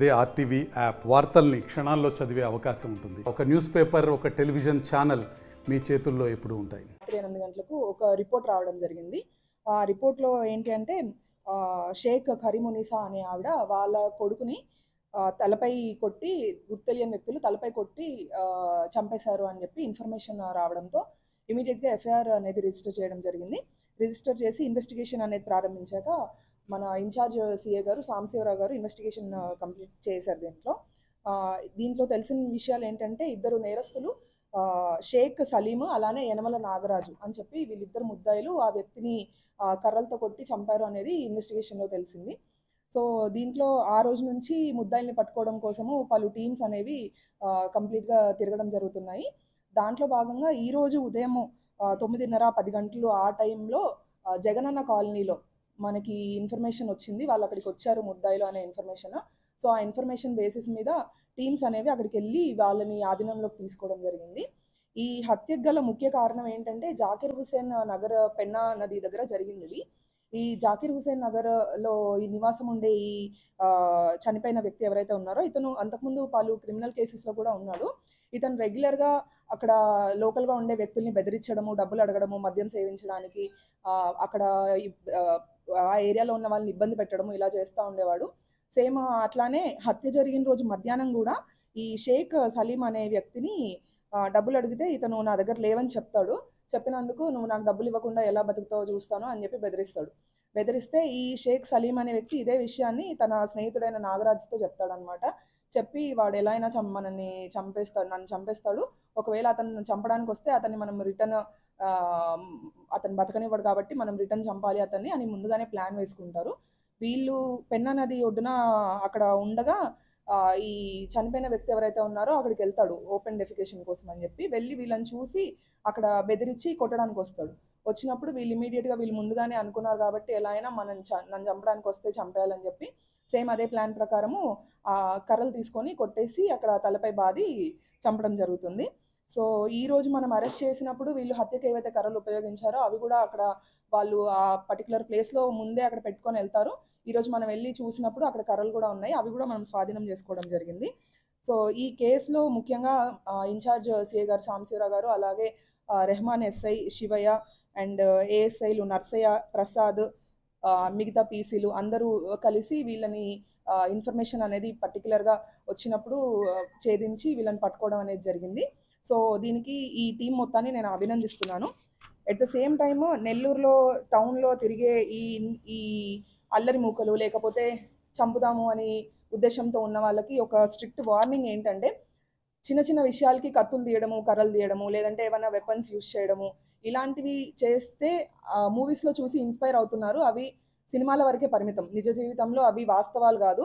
అదే RTV app వార్తల్ని క్షణాల్లో చదివే అవకాశం ఉంటుంది. ఒక న్యూస్ పేపర్, ఒక టెలివిజన్ ఛానల్ మీ చేతుల్లో ఎప్పుడు ఉంటాయి. 8 గంటలకు ఒక రిపోర్ట్ రావడం జరిగింది. ఆ రిపోర్ట్లో ఏంటి అంటే షేక్ కరీమునిసా అనే ఆవిడ వాళ్ళ కొడుకుని తలపై కొట్టి, గుర్తు తెలియని వ్యక్తులు తలపై కొట్టి చంపేశారు అని చెప్పి ఇన్ఫర్మేషన్ రావడంతో ఇమీడియట్గా ఎఫ్ఐఆర్ అనేది రిజిస్టర్ చేయడం జరిగింది. రిజిస్టర్ చేసి ఇన్వెస్టిగేషన్ అనేది ప్రారంభించాక మన ఇన్ఛార్జ్ సిఏ గారు సాంబశివరావు గారు ఇన్వెస్టిగేషన్ కంప్లీట్ చేశారు. దీంట్లో తెలిసిన విషయాలు ఏంటంటే ఇద్దరు నేరస్తులు షేక్ సలీం అలానే యనమల నాగరాజు అని చెప్పి వీళ్ళిద్దరు ముద్దాయిలు ఆ వ్యక్తిని కర్రలతో కొట్టి చంపారు అనేది ఇన్వెస్టిగేషన్లో తెలిసింది. సో దీంట్లో ఆ రోజు నుంచి ముద్దాయిల్ని పట్టుకోవడం కోసము పలు టీమ్స్ అనేవి కంప్లీట్గా తిరగడం జరుగుతున్నాయి. దాంట్లో భాగంగా ఈరోజు ఉదయం 9:30-10 గంటలు ఆ టైంలో జగనన్న కాలనీలో మనకి ఇన్ఫర్మేషన్ వచ్చింది. వాళ్ళు అక్కడికి వచ్చారు ముద్దాయిలు అనే ఇన్ఫర్మేషన్. సో ఆ ఇన్ఫర్మేషన్ బేసిస్ మీద టీమ్స్ అనేవి అక్కడికి వెళ్ళి వాళ్ళని ఆధీనంలోకి తీసుకోవడం జరిగింది. ఈ హత్యకు గల ముఖ్య కారణం ఏంటంటే జాకిర్ హుసేన్ నగర్ పెన్నా నది దగ్గర జరిగింది. ఈ జాకిర్ హుసేన్ నగర్లో ఈ నివాసం ఉండే ఈ చనిపోయిన వ్యక్తి ఎవరైతే ఉన్నారో ఇతను అంతకుముందు పలు క్రిమినల్ కేసెస్లో కూడా ఉన్నాడు. ఇతను రెగ్యులర్గా అక్కడ లోకల్గా ఉండే వ్యక్తుల్ని బెదిరించడము, డబ్బులు అడగడము, మద్యం సేవించడానికి, అక్కడ ఆ ఏరియాలో ఉన్న వాళ్ళని ఇబ్బంది పెట్టడము ఇలా చేస్తూ ఉండేవాడు. సేమ్ అట్లానే హత్య జరిగిన రోజు మధ్యాహ్నం కూడా ఈ షేక్ సలీం అనే వ్యక్తిని డబ్బులు అడిగితే ఇతను నా దగ్గర లేవని చెప్తాడు. చెప్పినందుకు నువ్వు నాకు డబ్బులు ఇవ్వకుండా ఎలా బతుకుతావో చూస్తాను అని చెప్పి బెదిరిస్తాడు. బెదిరిస్తే ఈ షేక్ సలీం అనే వ్యక్తి ఇదే విషయాన్ని తన స్నేహితుడైన నాగరాజ్తో చెప్తాడనమాట. చెప్పి వాడు ఎలా అయినా నన్ను చంపేస్తాడు. ఒకవేళ అతను చంపడానికి వస్తే అతన్ని మనం రిటర్న్ అతను బతకనివ్వడు కాబట్టి మనం రిటర్న్ చంపాలి అతన్ని అని ముందుగానే ప్లాన్ వేసుకుంటారు. వీళ్ళు పెన్నా నది ఒడ్డున అక్కడ ఉండగా ఈ చనిపోయిన వ్యక్తి ఎవరైతే ఉన్నారో అక్కడికి వెళ్తాడు ఓపెన్ డెఫికేషన్ కోసం అని చెప్పి. వెళ్ళి వీళ్ళని చూసి అక్కడ బెదిరించి కొట్టడానికి వస్తాడు. వచ్చినప్పుడు వీళ్ళు ఇమీడియట్గా వీళ్ళు ముందుగానే అనుకున్నారు కాబట్టి ఎలా అయినా నన్ను చంపడానికి వస్తే చంపేయాలని చెప్పి సేమ్ అదే ప్లాన్ ప్రకారము కర్రలు తీసుకొని కొట్టేసి అక్కడ తలపై బాది చంపడం జరుగుతుంది. సో ఈరోజు మనం అరెస్ట్ చేసినప్పుడు వీళ్ళు హత్యకు ఏవైతే కర్రలు ఉపయోగించారో అవి కూడా అక్కడ వాళ్ళు ఆ పర్టికులర్ ప్లేస్లో ముందే అక్కడ పెట్టుకొని వెళ్తారు. ఈరోజు మనం వెళ్ళి చూసినప్పుడు అక్కడ కర్రలు కూడా ఉన్నాయి, అవి కూడా మనం స్వాధీనం చేసుకోవడం జరిగింది. సో ఈ కేసులో ముఖ్యంగా ఇన్ఛార్జ్ సిఏ గారు సాంబశివరావు గారు, అలాగే రెహమాన్ ఎస్ఐ శివయ్య అండ్ ఏఎస్ఐలు నర్సయ్య, ప్రసాద్, మిగతా పీసీలు అందరూ కలిసి వీళ్ళని ఇన్ఫర్మేషన్ అనేది పర్టికులర్గా వచ్చినప్పుడు ఛేదించి వీళ్ళని పట్టుకోవడం అనేది జరిగింది. సో దీనికి ఈ టీం మొత్తాన్ని నేను అభినందిస్తున్నాను. ఎట్ ద సేమ్ టైమ్ నెల్లూరులో టౌన్లో తిరిగే ఈ అల్లరి మూకలు లేకపోతే చంపుదాము అని ఉద్దేశంతో ఉన్న వాళ్ళకి ఒక స్ట్రిక్ట్ వార్నింగ్ ఏంటంటే చిన్న చిన్న విషయాలకి కత్తులు తీయడము, కర్రలు తీయడము, లేదంటే ఏమైనా వెపన్స్ యూజ్ చేయడము ఇలాంటివి చేస్తే మూవీస్లో చూసి ఇన్స్పైర్ అవుతున్నారు. అవి సినిమాల వరకే పరిమితం, నిజ జీవితంలో అవి వాస్తవాలు కాదు.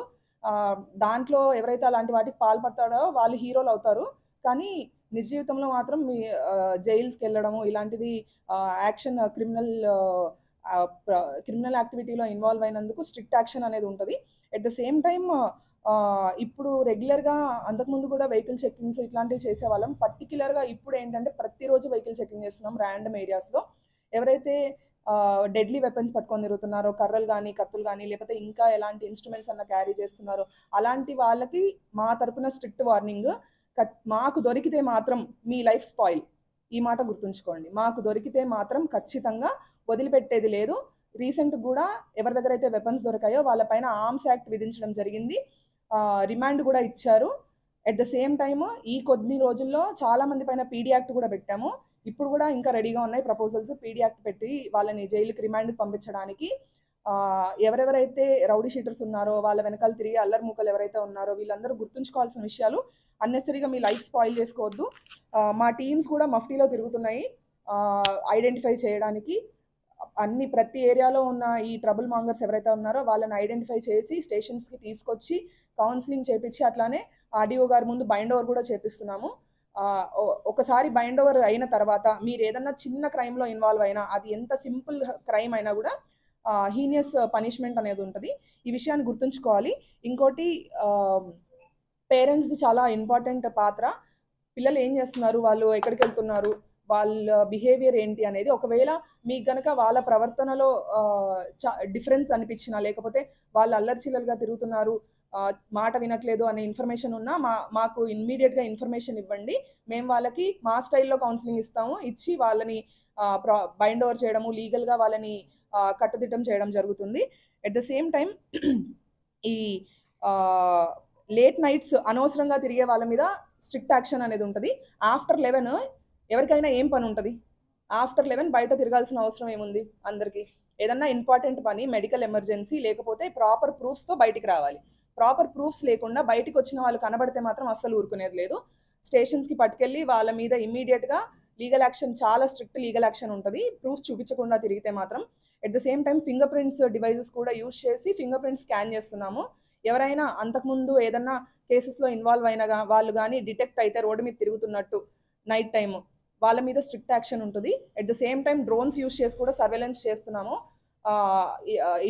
దాంట్లో ఎవరైతే అలాంటి వాటికి పాల్పడతాడో వాళ్ళు హీరోలు అవుతారు. కానీ నిజ జీవితంలో మాత్రం మీ జైల్స్కి వెళ్ళడము ఇలాంటిది యాక్షన్ క్రిమినల్ యాక్టివిటీలో ఇన్వాల్వ్ అయినందుకు స్ట్రిక్ట్ యాక్షన్ అనేది ఉంటుంది. ఎట్ ద సేమ్ టైమ్ ఇప్పుడు రెగ్యులర్గా అంతకుముందు కూడా వెహికల్ చెకింగ్స్ ఇట్లాంటివి చేసేవాళ్ళం. పర్టికులర్గా ఇప్పుడు ఏంటంటే ప్రతిరోజు వెహికల్ చెకింగ్ చేస్తున్నాం ర్యాండమ్ ఏరియాస్లో. ఎవరైతే డెడ్లీ వెపన్స్ పట్టుకొని తిరుగుతున్నారో, కర్రలు కానీ కత్తులు కానీ లేకపోతే ఇంకా ఎలాంటి ఇన్స్ట్రుమెంట్స్ అన్న క్యారీ చేస్తున్నారో అలాంటి వాళ్ళకి మా తరపున స్ట్రిక్ట్ వార్నింగ్. మాకు దొరికితే మాత్రం మీ లైఫ్ స్పాయిల్, ఈ మాట గుర్తుంచుకోండి. మాకు దొరికితే మాత్రం ఖచ్చితంగా వదిలిపెట్టేది లేదు. రీసెంట్ కూడా ఎవరి దగ్గర అయితే వెపన్స్ దొరికాయో వాళ్ళపైన ఆర్మ్స్ యాక్ట్ విధించడం జరిగింది, రిమాండ్ కూడా ఇచ్చారు. ఎట్ ద సేమ్ టైమ్ ఈ కొద్ది రోజుల్లో చాలా మంది పైన పీడీ యాక్ట్ కూడా పెట్టాము. ఇప్పుడు కూడా ఇంకా రెడీగా ఉన్నాయి ప్రపోజల్స్ పీడీ యాక్ట్ పెట్టి వాళ్ళని జైలుకి రిమాండ్కి పంపించడానికి. ఎవరెవరైతే రౌడీ షీటర్స్ ఉన్నారో వాళ్ళ వెనకాల తిరిగి అల్లరి మూకలు ఎవరైతే ఉన్నారో వీళ్ళందరూ గుర్తుంచుకోవాల్సిన విషయాలు. అన్నెసరీగా మీ లైఫ్ స్పాయిల్ చేసుకోవద్దు. మా టీమ్స్ కూడా మఫ్టీలో తిరుగుతున్నాయి ఐడెంటిఫై చేయడానికి. ప్రతి ఏరియాలో ఉన్న ఈ ట్రబుల్ మాంగర్స్ ఎవరైతే ఉన్నారో వాళ్ళని ఐడెంటిఫై చేసి స్టేషన్స్కి తీసుకొచ్చి కౌన్సిలింగ్ చేపించి అట్లానే ఆర్డీఓ గారి ముందు బైండ్ ఓవర్ కూడా చేపిస్తున్నాము. ఒకసారి బైండ్ ఓవర్ అయిన తర్వాత మీరు ఏదన్నా చిన్న క్రైమ్లో ఇన్వాల్వ్ అయినా, అది ఎంత సింపుల్ క్రైమ్ అయినా కూడా హీనియస్ పనిష్మెంట్ అనేది ఉంటుంది. ఈ విషయాన్ని గుర్తుంచుకోవాలి. ఇంకోటి పేరెంట్స్ది చాలా ఇంపార్టెంట్ పాత్ర. పిల్లలు ఏం చేస్తున్నారు, వాళ్ళు ఎక్కడికి వెళ్తున్నారు, వాళ్ళ బిహేవియర్ ఏంటి అనేది ఒకవేళ మీకు కనుక వాళ్ళ ప్రవర్తనలో డిఫరెన్స్ అనిపించినా లేకపోతే వాళ్ళు అల్లరిచిల్లలుగా తిరుగుతున్నారు, మాట వినట్లేదు అనే ఇన్ఫర్మేషన్ ఉన్నా మాకు ఇమ్మీడియట్గా ఇన్ఫర్మేషన్ ఇవ్వండి, మేము వాళ్ళకి మా స్టైల్లో కౌన్సిలింగ్ ఇస్తాము, ఇచ్చి వాళ్ళని బైండ్ ఓవర్ చేయడము, లీగల్గా వాళ్ళని కట్టుదిట్టం చేయడం జరుగుతుంది. ఎట్ ద సేమ్ టైం ఈ లేట్ నైట్స్ అనవసరంగా తిరిగే వాళ్ళ మీద స్ట్రిక్ట్ యాక్షన్ అనేది ఉంటుంది. ఆఫ్టర్ 11 ఎవరికైనా ఏం పని ఉంటుంది? ఆఫ్టర్ 11 బయట తిరగాల్సిన అవసరం ఏముంది? అందరికీ ఏదన్నా ఇంపార్టెంట్ పని, మెడికల్ ఎమర్జెన్సీ, లేకపోతే ప్రాపర్ ప్రూఫ్స్తో బయటికి రావాలి. ప్రాపర్ ప్రూఫ్స్ లేకుండా బయటికి వచ్చిన వాళ్ళు కనబడితే మాత్రం అస్సలు ఊరుకునేది లేదు. స్టేషన్స్కి పట్టుకెళ్ళి వాళ్ళ మీద ఇమ్మీడియట్గా లీగల్ యాక్షన్, చాలా స్ట్రిక్ట్ లీగల్ యాక్షన్ ఉంటుంది ప్రూఫ్ చూపించకుండా తిరిగితే మాత్రం. At the same time finger prints devices కూడా యూజ్ చేసి ఫింగర్ ప్రింట్స్ స్కాన్ చేస్తున్నాము. ఎవరైనా అంతకుముందు ఏదన్నా కేసెస్లో ఇన్వాల్వ్ అయిన వాళ్ళు కానీ డిటెక్ట్ అయితే రోడ్డు మీద తిరుగుతున్నట్టు నైట్ టైము, వాళ్ళ మీద స్ట్రిక్ట్ యాక్షన్ ఉంటుంది. At the same time drones use చేసి కూడా సర్వేలెన్స్ చేస్తున్నాము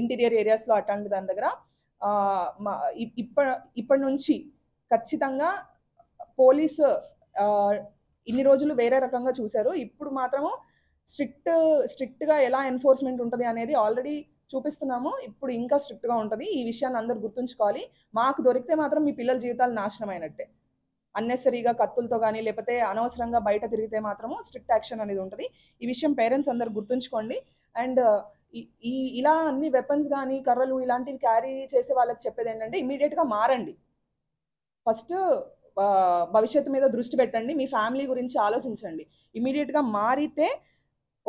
ఇంటీరియర్ ఏరియాస్లో. అట్లాంటి దాని దగ్గర ఇప్పటి నుంచి ఖచ్చితంగా పోలీసు ఇన్ని రోజులు వేరే రకంగా చూశారు, ఇప్పుడు మాత్రము స్ట్రిక్ట్గా ఎలా ఎన్ఫోర్స్మెంట్ ఉంటుంది అనేది ఆల్రెడీ చూపిస్తున్నాము. ఇప్పుడు ఇంకా స్ట్రిక్ట్గా ఉంటుంది. ఈ విషయాన్ని అందరూ గుర్తుంచుకోవాలి. మాకు దొరికితే మాత్రం మీ పిల్లల జీవితాలు నాశనం అయినట్టే. అన్నెసరీగా కత్తులతో కానీ లేకపోతే అనవసరంగా బయట తిరిగితే మాత్రము స్ట్రిక్ట్ యాక్షన్ అనేది ఉంటుంది. ఈ విషయం పేరెంట్స్ అందరూ గుర్తుంచుకోండి. అండ్ ఇలా అన్ని వెపన్స్ కానీ కర్రలు ఇలాంటివి క్యారీ చేసే వాళ్ళకి చెప్పేది ఏంటంటే ఇమీడియట్గా మారండి. ఫస్ట్ భవిష్యత్తు మీద దృష్టి పెట్టండి, మీ ఫ్యామిలీ గురించి ఆలోచించండి. ఇమీడియట్గా మారితే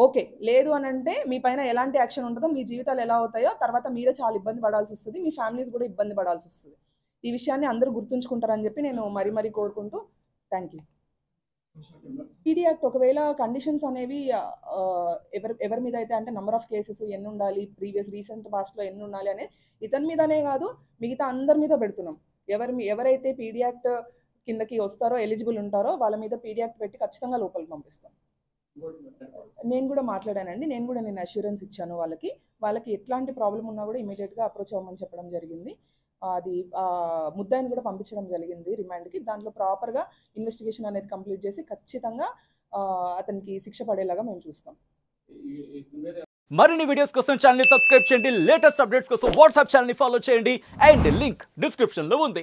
ఓకే, లేదు అని అంటే మీ పైన ఎలాంటి యాక్షన్ ఉంటుందో, మీ జీవితాలు ఎలా అవుతాయో తర్వాత మీరే చాలా ఇబ్బంది పడాల్సి వస్తుంది, మీ ఫ్యామిలీస్ కూడా ఇబ్బంది పడాల్సి వస్తుంది. ఈ విషయాన్ని అందరూ గుర్తుంచుకుంటారని చెప్పి నేను మరీ కోరుకుంటూ థ్యాంక్ యూ. పీడీ యాక్ట్ ఒకవేళ కండిషన్స్ అనేవి ఎవరి మీద అయితే అంటే నెంబర్ ఆఫ్ కేసెస్ ఎన్ని ఉండాలి, రీసెంట్ పాస్ట్లో ఎన్ని ఉండాలి అనేది ఇతని మీదనే కాదు మిగతా అందరి మీద పెడుతున్నాం. ఎవరైతే పీడీ యాక్ట్ కిందకి వస్తారో, ఎలిజిబుల్ ఉంటారో వాళ్ళ మీద పీడీ యాక్ట్ పెట్టి ఖచ్చితంగా లోపలికి పంపిస్తాం. నేను కూడా మాట్లాడానండి, నేను కూడా అష్యూరెన్స్ ఇచ్చాను వాళ్ళకి ఎట్లాంటి ప్రాబ్లం ఉన్నా కూడా ఇమీడియట్గా అప్రోచ్ అవ్వమని చెప్పడం జరిగింది. అది ముద్దాయిని కూడా పంపించడం జరిగింది రిమాండ్కి. దాంట్లో ప్రాపర్గా ఇన్వెస్టిగేషన్ అనేది కంప్లీట్ చేసి ఖచ్చితంగా అతనికి శిక్ష పడేలాగా మేము చూస్తాం. మరిన్ని వీడియోస్ కోసం ఛానల్ ని సబ్స్క్రైబ్ చేయండి, లేటెస్ట్ అప్డేట్స్ కోసం వాట్సాప్ ఛానల్ ని ఫాలో చేయండి అండ్ లింక్ డిస్క్రిప్షన్ లో ఉంది.